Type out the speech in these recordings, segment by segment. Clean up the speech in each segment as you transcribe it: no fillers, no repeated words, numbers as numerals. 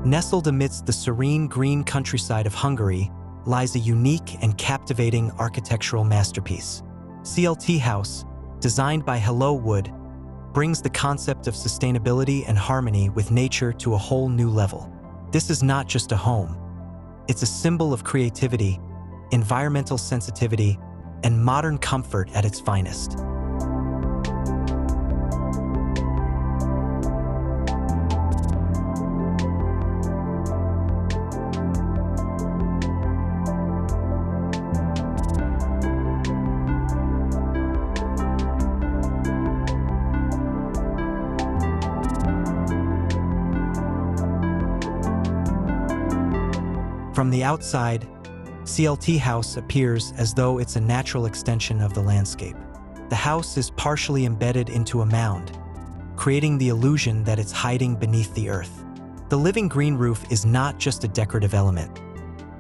Nestled amidst the serene green countryside of Hungary lies a unique and captivating architectural masterpiece. CLT House, designed by Hello Wood, brings the concept of sustainability and harmony with nature to a whole new level. This is not just a home. It's a symbol of creativity, environmental sensitivity, and modern comfort at its finest. From the outside, CLT House appears as though it's a natural extension of the landscape. The house is partially embedded into a mound, creating the illusion that it's hiding beneath the earth. The living green roof is not just a decorative element.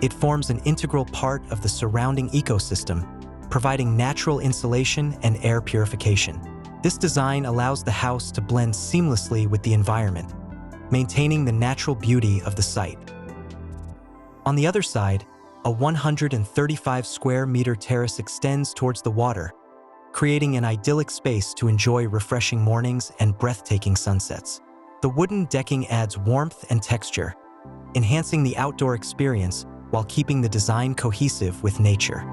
It forms an integral part of the surrounding ecosystem, providing natural insulation and air purification. This design allows the house to blend seamlessly with the environment, maintaining the natural beauty of the site. On the other side, a 135 square meter terrace extends towards the water, creating an idyllic space to enjoy refreshing mornings and breathtaking sunsets. The wooden decking adds warmth and texture, enhancing the outdoor experience while keeping the design cohesive with nature.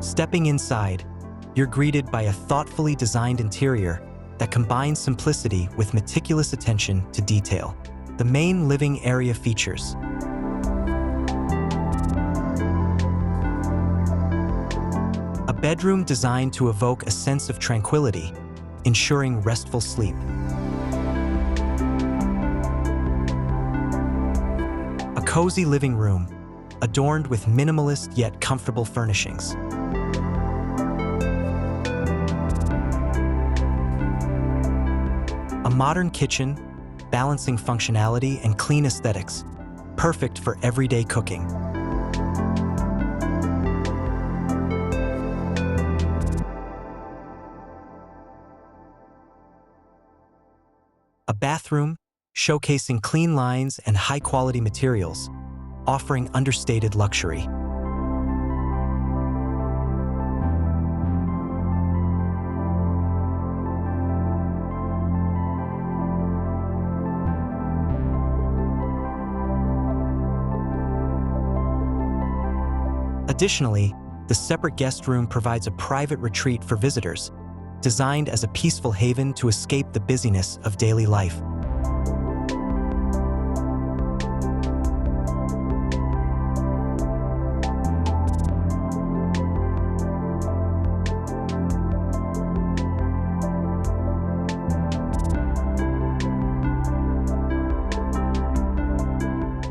Stepping inside, you're greeted by a thoughtfully designed interior that combines simplicity with meticulous attention to detail. The main living area features a bedroom designed to evoke a sense of tranquility, ensuring restful sleep. A cozy living room, adorned with minimalist yet comfortable furnishings. A modern kitchen, balancing functionality and clean aesthetics, perfect for everyday cooking. A bathroom, showcasing clean lines and high-quality materials, offering understated luxury. Additionally, the separate guest room provides a private retreat for visitors, designed as a peaceful haven to escape the busyness of daily life.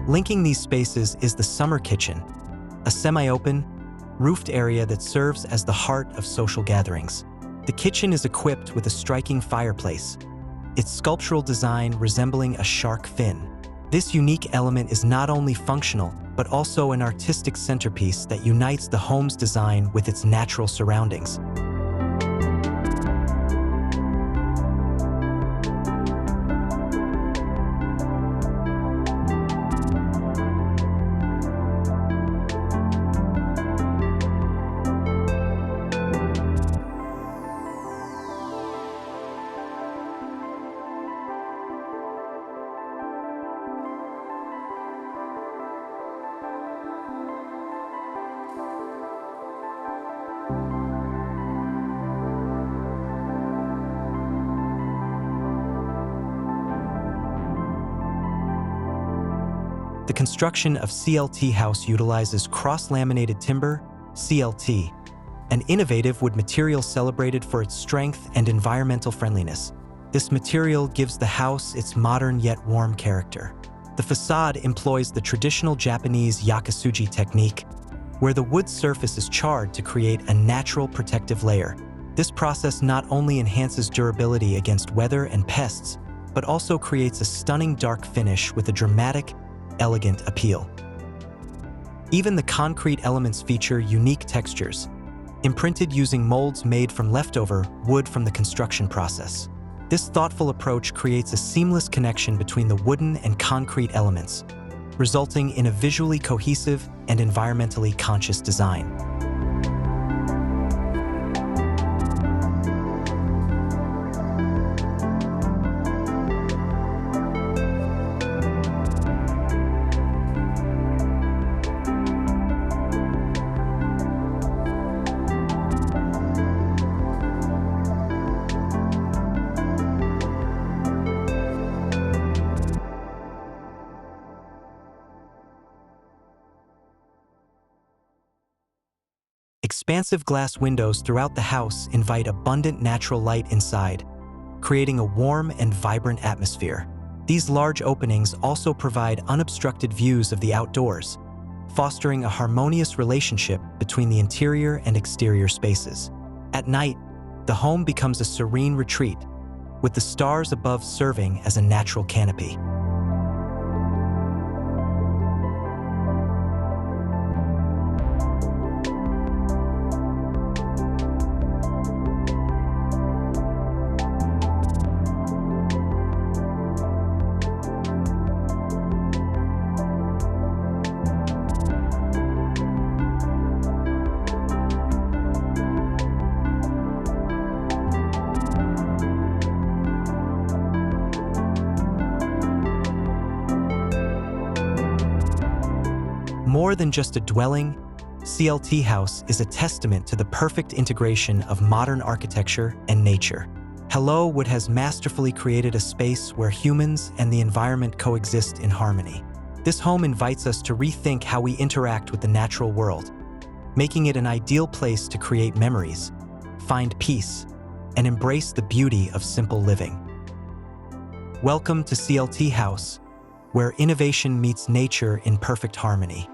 Linking these spaces is the summer kitchen, a semi-open, roofed area that serves as the heart of social gatherings. The kitchen is equipped with a striking fireplace, its sculptural design resembling a shark fin. This unique element is not only functional, but also an artistic centerpiece that unites the home's design with its natural surroundings. The construction of CLT House utilizes cross-laminated timber, CLT, an innovative wood material celebrated for its strength and environmental friendliness. This material gives the house its modern yet warm character. The facade employs the traditional Japanese Yakisugi technique, where the wood surface is charred to create a natural protective layer. This process not only enhances durability against weather and pests, but also creates a stunning dark finish with a dramatic, elegant appeal. Even the concrete elements feature unique textures, imprinted using molds made from leftover wood from the construction process. This thoughtful approach creates a seamless connection between the wooden and concrete elements, resulting in a visually cohesive and environmentally conscious design. Expansive glass windows throughout the house invite abundant natural light inside, creating a warm and vibrant atmosphere. These large openings also provide unobstructed views of the outdoors, fostering a harmonious relationship between the interior and exterior spaces. At night, the home becomes a serene retreat, with the stars above serving as a natural canopy. More than just a dwelling, CLT House is a testament to the perfect integration of modern architecture and nature. Hello Wood has masterfully created a space where humans and the environment coexist in harmony. This home invites us to rethink how we interact with the natural world, making it an ideal place to create memories, find peace, and embrace the beauty of simple living. Welcome to CLT House, where innovation meets nature in perfect harmony.